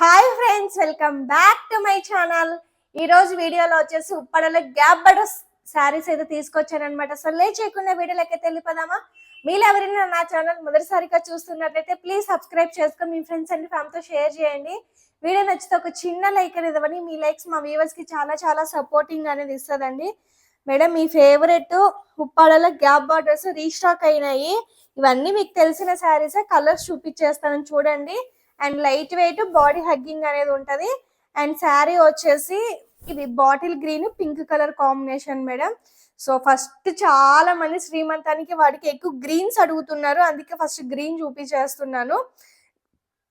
Hi friends, welcome back to my channel. ఈ రోజు వీడియోలో వచ్చేసి ఉప్పడలో గ్యాప్ బడస్ శారీస్ అయితే తీసుకొచ్చానమాట. సో లే చేయకుండా వీడియోలకి వెళ్ళిపోదామా? మీరు ఎవరైనా నా ఛానల్ మొదటిసారిగా చూస్తున్నట్లయితే ప్లీజ్ సబ్స్క్రైబ్ చేసుకొని మీ ఫ్రెండ్స్ అండ్ ఫ్యామిలీతో షేర్ చేయండి. వీడియో నచ్చితే ఒక చిన్న లైక్ అనేది ఇవ్వండి. మీ లైక్స్ మా వ్యూవర్స్ కి చాలా చాలా సపోర్టింగ్ అనేది ఇస్తుందండి. మేడం, మీ ఫేవరెట్ ఉప్పాడలో గ్యాప్ బార్డర్స్ రీస్టాక్ అయినాయి. ఇవన్నీ మీకు తెలిసిన శారీసే. కలర్స్ చూపించేస్తాను చూడండి. And light weight body hugging అనేది ఉంటది. అండ్ శారీ వచ్చేసి ఇది bottle green pink colour combination madam. So first చాలా మంది శ్రీమంతానికి వాడికి ఎక్కువ గ్రీన్స్ అడుగుతున్నారు, అందుకే ఫస్ట్ గ్రీన్ చూపించేస్తున్నాను.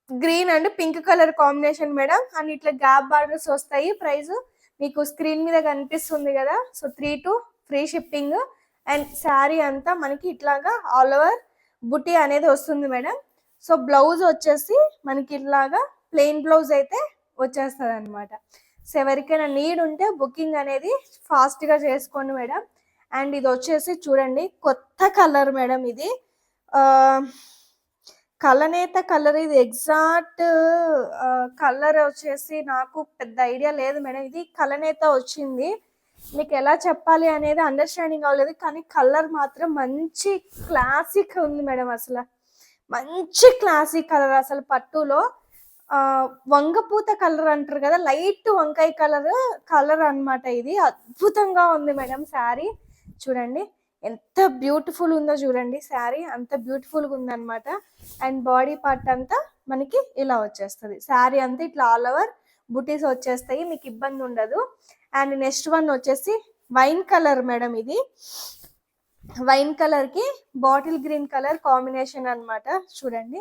Green and pink colour combination madam. And ఇట్లా గ్యాప్ బార్డర్స్ వస్తాయి. ప్రైస్ మీకు స్క్రీన్ మీద కనిపిస్తుంది కదా. So 3 free shipping. And sari అంతా మనకి ఇట్లాగా ఆల్ ఓవర్ బుటీ అనేది వస్తుంది మేడం. సో బ్లౌజ్ వచ్చేసి మనకి ఇట్లాగా ప్లెయిన్ బ్లౌజ్ అయితే వచ్చేస్తుంది అనమాట. సో ఎవరికైనా నీడ్ ఉంటే బుకింగ్ అనేది ఫాస్ట్గా చేసుకోండి మేడం. అండ్ ఇది వచ్చేసి చూడండి కొత్త కలర్ మేడం. ఇది కలనేత కలర్. ఇది ఎగ్జాక్ట్ కలర్ వచ్చేసి నాకు పెద్ద ఐడియా లేదు మేడం. ఇది కలనేత వచ్చింది. మీకు ఎలా చెప్పాలి అనేది అండర్స్టాండింగ్ అవ్వలేదు, కానీ కలర్ మాత్రం మంచి క్లాసిక్ ఉంది మేడం. అసలు మంచి క్లాసిక్ కలర్. అసలు పట్టులో వంగపూత కలర్ అంటారు కదా, లైట్ వంకాయ కలర్ అన్నమాట. ఇది అద్భుతంగా ఉంది మేడం. శారీ చూడండి ఎంత బ్యూటిఫుల్ ఉందో చూడండి. శారీ అంత బ్యూటిఫుల్గా ఉందన్నమాట. అండ్ బాడీ పార్ట్ అంతా మనకి ఇలా వచ్చేస్తుంది. శారీ అంతా ఇట్లా ఆల్ ఓవర్ బుటీస్ వచ్చేస్తాయి, మీకు ఇబ్బంది ఉండదు. అండ్ నెక్స్ట్ వన్ వచ్చేసి వైన్ కలర్ మేడం. ఇది వైన్ కలర్ కి బాటిల్ గ్రీన్ కలర్ కాంబినేషన్ అన్నమాట. చూడండి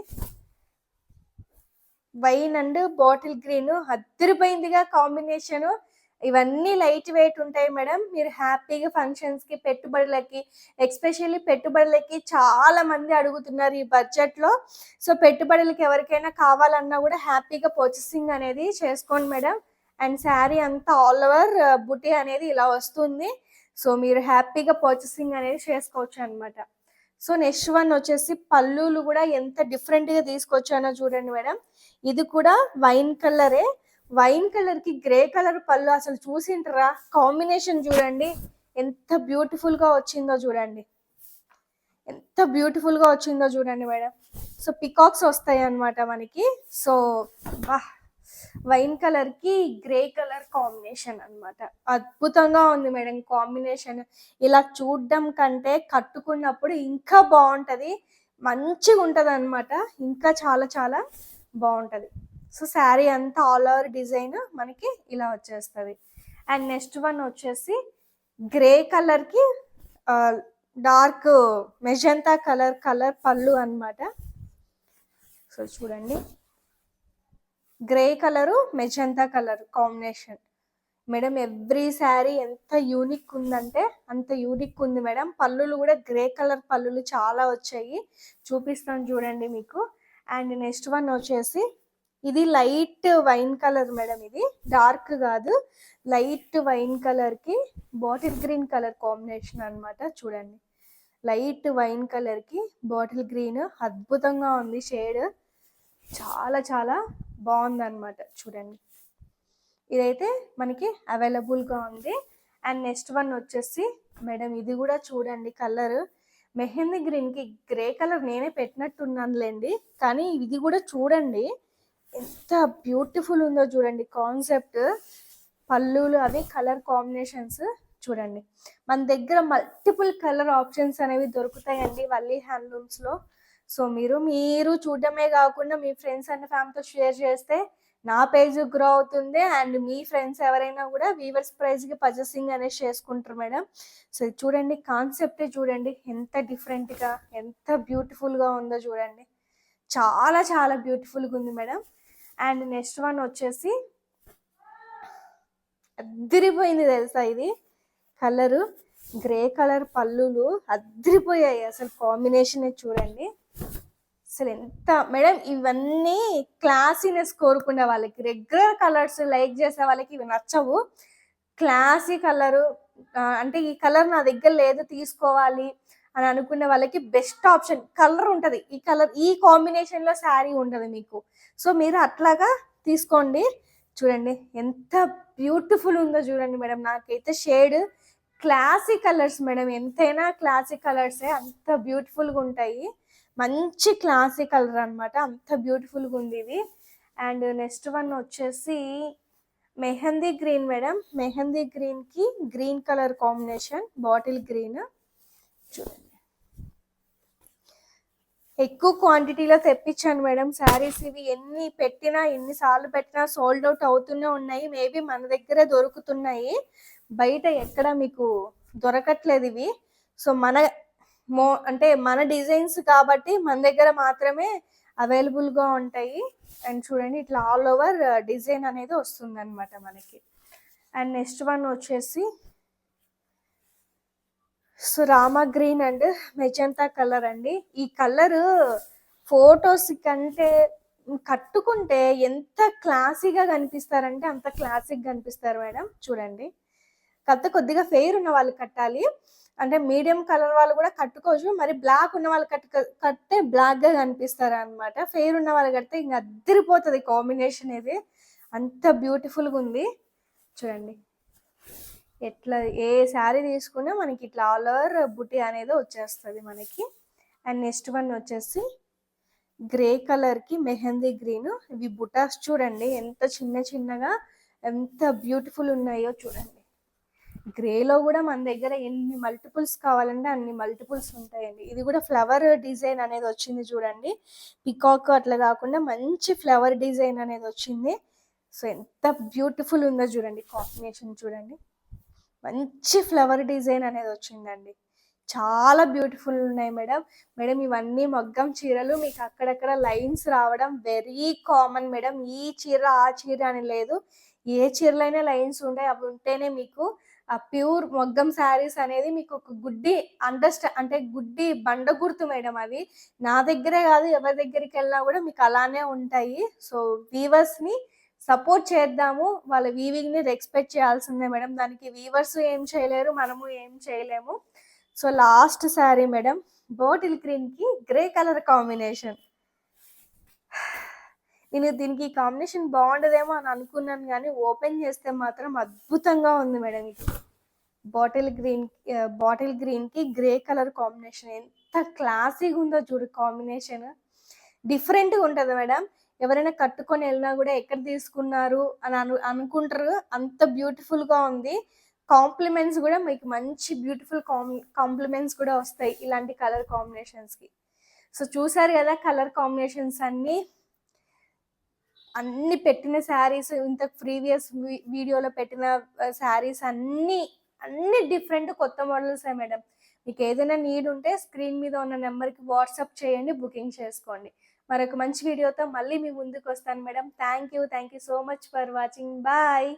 వైన్ అండ్ బాటిల్ గ్రీన్ అద్దరిపోయిందిగా కాంబినేషన్. ఇవన్నీ లైట్ వెయిట్ ఉంటాయి మేడం. మీరు హ్యాపీగా ఫంక్షన్స్ కి, పెట్టుబడులకి, ఎక్స్పెషల్లీ పెట్టుబడులకి చాలా మంది అడుగుతున్నారు ఈ బడ్జెట్ లో. సో పెట్టుబడులకి ఎవరికైనా కావాలన్నా కూడా హ్యాపీగా పర్చేసింగ్ అనేది చేసుకోండి మేడం. అండ్ శారీ అంతా ఆల్ ఓవర్ బుటీ అనేది ఇలా వస్తుంది. సో మీరు హ్యాపీగా పర్చేసింగ్ అనేది చేసుకోవచ్చు అనమాట. సో నెక్స్ట్ వన్ వచ్చేసి పళ్ళులు కూడా ఎంత డిఫరెంట్ గా తీసుకొచ్చానో చూడండి మేడం. ఇది కూడా వైన్ కలరే. వైన్ కలర్ కి గ్రే కలర్ పళ్ళు. అసలు చూసింటారా కాంబినేషన్? చూడండి ఎంత బ్యూటిఫుల్ గా వచ్చిందో చూడండి. ఎంత బ్యూటిఫుల్ గా వచ్చిందో చూడండి మేడం. సో పికాక్స్ వస్తాయి అన్నమాట మనకి. సో వైన్ కలర్ కి గ్రే కలర్ కాంబినేషన్ అన్నమాట. అద్భుతంగా ఉంది మేడం కాంబినేషన్. ఇలా చూడడం కంటే కట్టుకున్నప్పుడు ఇంకా బాగుంటది, మంచిగా ఉంటది అన్నమాట. ఇంకా చాలా చాలా బాగుంటది. సో శారీ అంతా ఆల్ ఓవర్ డిజైన్ మనకి ఇలా వచ్చేస్తుంది. అండ్ నెక్స్ట్ వన్ వచ్చేసి గ్రే కలర్ కి డార్క్ మెజంతా కలర్ పళ్ళు అన్నమాట. సో చూడండి grey colour magenta colour combination madam. Every sari ఎంత యూనిక్ ఉందంటే అంత యూనిక్ ఉంది మేడం. పళ్ళులు కూడా గ్రే కలర్ పళ్ళులు చాలా వచ్చాయి, చూపిస్తాను చూడండి మీకు. అండ్ నెక్స్ట్ వన్ వచ్చేసి ఇది లైట్ వైన్ కలర్ మేడం. ఇది డార్క్ కాదు, లైట్ వైన్ కలర్ కి బాటిల్ గ్రీన్ కలర్ కాంబినేషన్ అన్నమాట. చూడండి లైట్ వైన్ కలర్ కి బాటిల్ గ్రీన్ అద్భుతంగా ఉంది షేడ్. చాలా చాలా బాగుంది అనమాట. చూడండి ఇదైతే మనకి అవైలబుల్గా ఉంది. అండ్ నెక్స్ట్ వన్ వచ్చేసి మేడం ఇది కూడా చూడండి కలర్ మెహందీ గ్రీన్ కి గ్రే కలర్ నేనే పెట్టినట్టున్నానులేండి, కానీ ఇది కూడా చూడండి ఎంత బ్యూటిఫుల్ ఉందో చూడండి. కాన్సెప్ట్ పళ్ళులు అవి కలర్ కాంబినేషన్స్ చూడండి. మన దగ్గర మల్టిపుల్ కలర్ ఆప్షన్స్ అనేవి దొరుకుతాయండి వల్లీ హ్యాండ్లూమ్స్ లో. సో మీరు చూడడమే కాకుండా మీ ఫ్రెండ్స్ అండ్ ఫ్యామిలీతో షేర్ చేస్తే నా పేజ్ గ్రో అవుతుంది. అండ్ మీ ఫ్రెండ్స్ ఎవరైనా కూడా వీవర్స్ ప్రైస్ కి పర్చేసింగ్ అనేది చేసుకుంటారు మేడం. సో చూడండి కాన్సెప్ట్ చూడండి ఎంత డిఫరెంట్ గా ఎంత బ్యూటిఫుల్ గా ఉందో చూడండి. చాలా చాలా బ్యూటిఫుల్ గా ఉంది మేడం. అండ్ నెక్స్ట్ వన్ వచ్చేసి అద్దరిపోయింది తెలుసా. ఇది కలరు గ్రే కలర్ పళ్ళులు అద్దరిపోయాయి. అసలు కాంబినేషన్ చూడండి అసలు ఎంత మేడం. ఇవన్నీ క్లాసీనెస్ కోరుకునే వాళ్ళకి, రెగ్యులర్ కలర్స్ లైక్ చేసే వాళ్ళకి ఇవి నచ్చవు. క్లాసీ కలరు అంటే ఈ కలర్ నా దగ్గర లేదు తీసుకోవాలి అని అనుకునే వాళ్ళకి బెస్ట్ ఆప్షన్ కలర్ ఉంటది. ఈ కలర్ ఈ కాంబినేషన్ లో శారీ ఉంటది మీకు. సో మీరు అట్లాగా తీసుకోండి. చూడండి ఎంత బ్యూటిఫుల్ ఉందో చూడండి మేడం. నాకైతే షేడ్ క్లాసీ కలర్స్ మేడం, ఎంతైనా క్లాసీ కలర్సే, అంత బ్యూటిఫుల్గా ఉంటాయి. మంచి క్లాసీ కలర్ అనమాట, అంత బ్యూటిఫుల్గా ఉంది ఇది. అండ్ నెక్స్ట్ వన్ వచ్చేసి మెహందీ గ్రీన్ మేడం. మెహందీ గ్రీన్కి green colour combination, bottle green. చూడండి ఎక్కువ క్వాంటిటీలో తెప్పించాను మేడం శారీస్. ఇవి ఎన్నిసార్లు పెట్టినా సోల్డ్ అవుట్ అవుతూనే ఉన్నాయి. మేబీ మన దగ్గరే దొరుకుతున్నాయి, బయట ఎక్కడ మీకు దొరకట్లేదు ఇవి. సో అంటే మన డిజైన్స్ కాబట్టి మన దగ్గర మాత్రమే అవైలబుల్గా ఉంటాయి. అండ్ చూడండి ఇట్లా ఆల్ ఓవర్ డిజైన్ అనేది వస్తుంది అనమాట మనకి. అండ్ నెక్స్ట్ వన్ వచ్చేసి so Rama green and magenta colour అండి. ఈ కలర్ ఫోటోస్ కంటే కట్టుకుంటే ఎంత క్లాసీగా కనిపిస్తారంటే అంత క్లాసిక్ కనిపిస్తారు మేడం. చూడండి కాకపోతే కొద్దిగా ఫెయిర్ ఉన్న వాళ్ళు కట్టాలి, అంటే మీడియం కలర్ వాళ్ళు కూడా కట్టుకోవచ్చు. మరి బ్లాక్ ఉన్న వాళ్ళు కట్టే బ్లాక్గా కనిపిస్తారు అనమాట. ఫెయిర్ ఉన్న వాళ్ళు కడితే ఇంకా అద్దరిపోతుంది కాంబినేషన్. ఇది అంత బ్యూటిఫుల్గా ఉంది చూడండి. ఎట్లా ఏ శారీ తీసుకున్నా మనకి ఇట్లా ఆల్ ఓవర్ బుట్టి అనేది వచ్చేస్తుంది మనకి. అండ్ నెక్స్ట్ వన్ వచ్చేసి గ్రే కలర్కి మెహందీ గ్రీన్. ఇవి బుటాస్ చూడండి ఎంత చిన్నగా ఎంత బ్యూటిఫుల్ ఉన్నాయో చూడండి. గ్రేలో కూడా మన దగ్గర ఎన్ని మల్టిపుల్స్ కావాలంటే అన్ని మల్టిపుల్స్ ఉంటాయండి. ఇది కూడా ఫ్లవర్ డిజైన్ అనేది వచ్చింది చూడండి, పికాక్ అట్లా కాకుండా మంచి ఫ్లవర్ డిజైన్ అనేది వచ్చింది. సో ఎంత బ్యూటిఫుల్ ఉందో చూడండి, కాంబినేషన్ చూడండి, మంచి ఫ్లవర్ డిజైన్ అనేది వచ్చిందండి. చాలా బ్యూటిఫుల్ ఉన్నాయి మేడం. ఇవన్నీ మగ్గం చీరలు, మీకు అక్కడక్కడ లైన్స్ రావడం వెరీ కామన్ మేడం. ఈ చీర ఆ చీర అని లేదు, ఏ చీరలైనా లైన్స్ ఉంటాయి. అవి ఉంటేనే మీకు ఆ ప్యూర్ మగ్గం శారీస్ అనేది మీకు ఒక గుడ్డి అంటే గుడ్డి బండ గుర్తు మేడం. అది నా దగ్గరే కాదు, ఎవరి దగ్గరికి వెళ్ళినా కూడా మీకు అలానే ఉంటాయి. సో వీవర్స్ని సపోర్ట్ చేద్దాము, వాళ్ళ వీవింగ్ని రెస్పెక్ట్ చేయాల్సిందే మేడం. దానికి వీవర్స్ ఏం చేయలేరు, మనము ఏం చేయలేము. So last sari madam, bottle గ్రీన్కి గ్రే కలర్ కాంబినేషన్. నేను దీనికి కాంబినేషన్ బాగుండదేమో అని అనుకున్నాను, కానీ ఓపెన్ చేస్తే మాత్రం అద్భుతంగా ఉంది మేడం. ఇది బాటిల్ గ్రీన్కి గ్రే కలర్ కాంబినేషన్ ఎంత క్లాసీగా ఉందో చూడు, కాంబినేషన్ డిఫరెంట్గా ఉంటుంది మేడం. ఎవరైనా కట్టుకొని వెళ్ళినా కూడా ఎక్కడ తీసుకున్నారు అని అనుకుంటారు, అంత బ్యూటిఫుల్గా ఉంది. కాంప్లిమెంట్స్ కూడా మీకు మంచి బ్యూటిఫుల్ కాంప్లిమెంట్స్ కూడా వస్తాయి ఇలాంటి కలర్ కాంబినేషన్స్కి. సో చూసారు కదా కలర్ కాంబినేషన్స్ అన్ని పెట్టిన శారీస్, ఇంత ప్రీవియస్ వీడియోలో పెట్టిన శారీస్ అన్ని డిఫరెంట్ కొత్త మోడల్స్ మేడం. మీకు ఏదైనా నీడ్ ఉంటే స్క్రీన్ మీద ఉన్న నెంబర్కి వాట్సాప్ చేయండి, బుకింగ్ చేసుకోండి. మరొక మంచి వీడియోతో మళ్ళీ మీ ముందుకు వస్తాను madam. Thank you so much for watching. Bye.